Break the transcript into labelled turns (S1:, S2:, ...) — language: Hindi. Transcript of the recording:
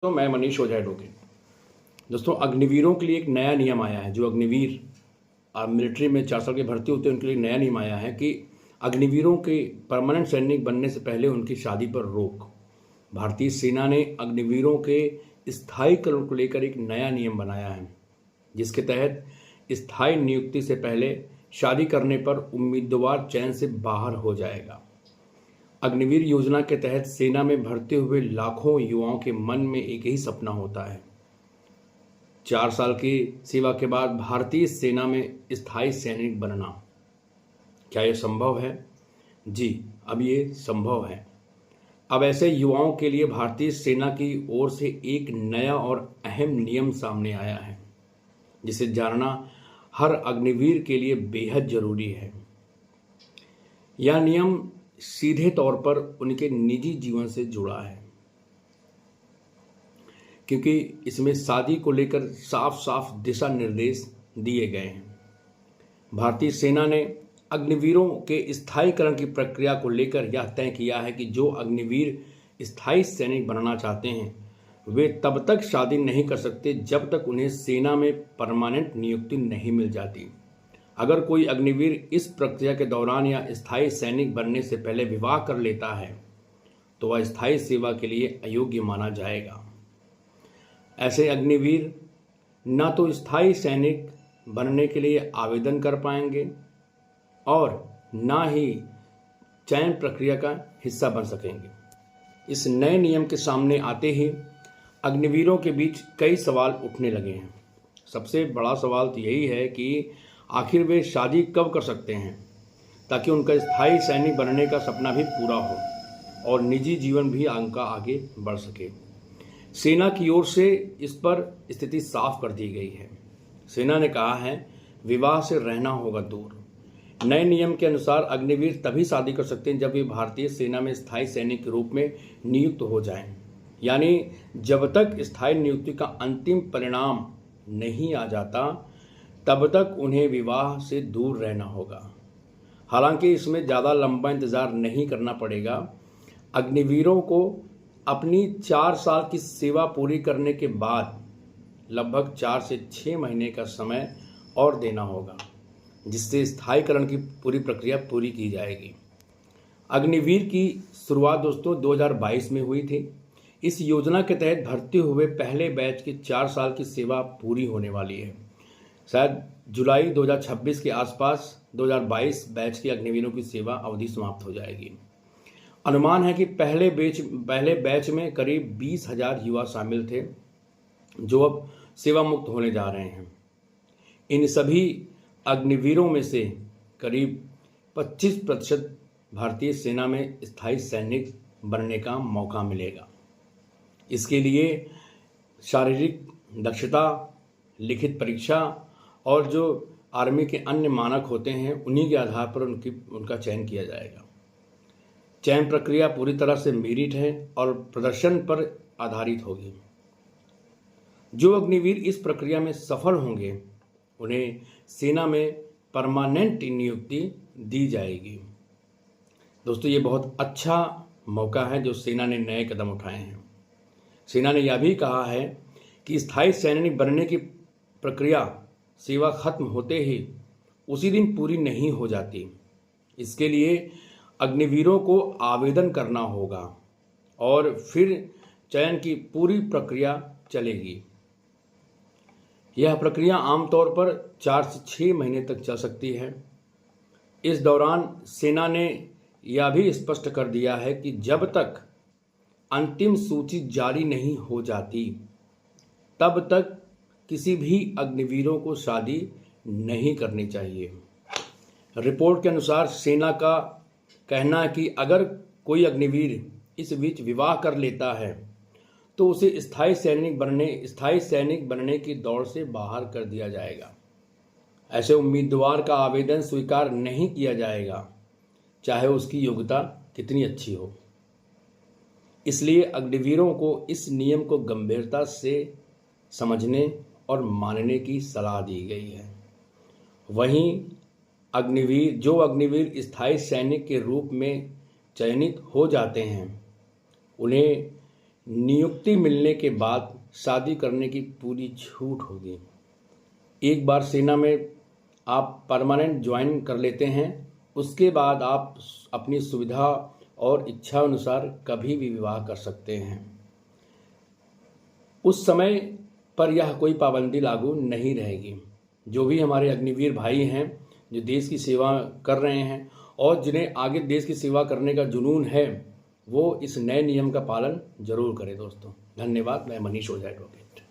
S1: तो मैं मनीष ओझा ढोके। दोस्तों, अग्निवीरों के लिए एक नया नियम आया है। जो अग्निवीर मिलिट्री में 4 साल की भर्ती होते हैं, उनके लिए नया नियम आया है कि अग्निवीरों के परमानेंट सैनिक बनने से पहले उनकी शादी पर रोक। भारतीय सेना ने अग्निवीरों के स्थायीकरण को लेकर एक नया नियम बनाया है, जिसके तहत स्थायी नियुक्ति से पहले शादी करने पर उम्मीदवार चयन से बाहर हो जाएगा। अग्निवीर योजना के तहत सेना में भर्ती हुए लाखों युवाओं के मन में एक ही सपना होता है, 4 साल की सेवा के बाद भारतीय सेना में स्थायी सैनिक बनना। क्या यह संभव है? जी, अब ये संभव है। अब ऐसे युवाओं के लिए भारतीय सेना की ओर से एक नया और अहम नियम सामने आया है, जिसे जानना हर अग्निवीर के लिए बेहद जरूरी है। यह नियम सीधे तौर पर उनके निजी जीवन से जुड़ा है, क्योंकि इसमें शादी को लेकर साफ साफ दिशा निर्देश दिए गए हैं। भारतीय सेना ने अग्निवीरों के स्थायीकरण की प्रक्रिया को लेकर यह तय किया है कि जो अग्निवीर स्थायी सैनिक बनना चाहते हैं, वे तब तक शादी नहीं कर सकते जब तक उन्हें सेना में परमानेंट नियुक्ति नहीं मिल जाती। अगर कोई अग्निवीर इस प्रक्रिया के दौरान या स्थायी सैनिक बनने से पहले विवाह कर लेता है, तो वह स्थायी सेवा के लिए अयोग्य माना जाएगा। ऐसे अग्निवीर न तो स्थायी सैनिक बनने के लिए आवेदन कर पाएंगे और न ही चयन प्रक्रिया का हिस्सा बन सकेंगे। इस नए नियम के सामने आते ही अग्निवीरों के बीच कई सवाल उठने लगे हैं। सबसे बड़ा सवाल तो यही है कि आखिर वे शादी कब कर सकते हैं, ताकि उनका स्थायी सैनिक बनने का सपना भी पूरा हो और निजी जीवन भी उनका आगे बढ़ सके। सेना की ओर से इस पर स्थिति साफ कर दी गई है। सेना ने कहा है, विवाह से रहना होगा दूर। नए नियम के अनुसार अग्निवीर तभी शादी कर सकते हैं जब वे भारतीय सेना में स्थायी सैनिक के रूप में नियुक्त हो जाएं। यानी जब तक स्थायी नियुक्ति का अंतिम परिणाम नहीं आ जाता, तब तक उन्हें विवाह से दूर रहना होगा। हालांकि इसमें ज़्यादा लंबा इंतज़ार नहीं करना पड़ेगा। अग्निवीरों को अपनी 4 साल की सेवा पूरी करने के बाद लगभग 4 से 6 महीने का समय और देना होगा, जिससे स्थायीकरण की पूरी प्रक्रिया पूरी की जाएगी। अग्निवीर की शुरुआत दोस्तों 2022 में हुई थी। इस योजना के तहत भर्ती हुए पहले बैच की 4 साल की सेवा पूरी होने वाली है। शायद जुलाई 2026 के आसपास 2022 बैच के अग्निवीरों की सेवा अवधि समाप्त हो जाएगी। अनुमान है कि पहले बैच में करीब 20,000 युवा शामिल थे, जो अब सेवा मुक्त होने जा रहे हैं। इन सभी अग्निवीरों में से करीब 25% भारतीय सेना में स्थायी सैनिक बनने का मौका मिलेगा। इसके लिए शारीरिक दक्षता, लिखित परीक्षा और जो आर्मी के अन्य मानक होते हैं, उन्हीं के आधार पर उनका चयन किया जाएगा। चयन प्रक्रिया पूरी तरह से मेरिट है और प्रदर्शन पर आधारित होगी। जो अग्निवीर इस प्रक्रिया में सफल होंगे, उन्हें सेना में परमानेंट नियुक्ति दी जाएगी। दोस्तों, ये बहुत अच्छा मौका है जो सेना ने नए कदम उठाए हैं। सेना ने यह भी कहा है कि स्थायी सैनिक बनने की प्रक्रिया सेवा खत्म होते ही उसी दिन पूरी नहीं हो जाती। इसके लिए अग्निवीरों को आवेदन करना होगा और फिर चयन की पूरी प्रक्रिया चलेगी। यह प्रक्रिया आमतौर पर 4 से 6 महीने तक चल सकती है। इस दौरान सेना ने यह भी स्पष्ट कर दिया है कि जब तक अंतिम सूची जारी नहीं हो जाती, तब तक किसी भी अग्निवीरों को शादी नहीं करनी चाहिए। रिपोर्ट के अनुसार सेना का कहना है कि अगर कोई अग्निवीर इस बीच विवाह कर लेता है, तो उसे स्थायी सैनिक बनने की दौड़ से बाहर कर दिया जाएगा। ऐसे उम्मीदवार का आवेदन स्वीकार नहीं किया जाएगा, चाहे उसकी योग्यता कितनी अच्छी हो। इसलिए अग्निवीरों को इस नियम को गंभीरता से समझने और मानने की सलाह दी गई है। वहीं अग्निवीर स्थायी सैनिक के रूप में चयनित हो जाते हैं, उन्हें नियुक्ति मिलने के बाद शादी करने की पूरी छूट होगी। एक बार सेना में आप परमानेंट ज्वाइन कर लेते हैं, उसके बाद आप अपनी सुविधा और इच्छा अनुसार कभी भी विवाह कर सकते हैं। उस समय पर यह कोई पाबंदी लागू नहीं रहेगी। जो भी हमारे अग्निवीर भाई हैं जो देश की सेवा कर रहे हैं और जिन्हें आगे देश की सेवा करने का जुनून है, वो इस नए नियम का पालन जरूर करें दोस्तों। धन्यवाद। मैं मनीष ओझा एडवोकेट।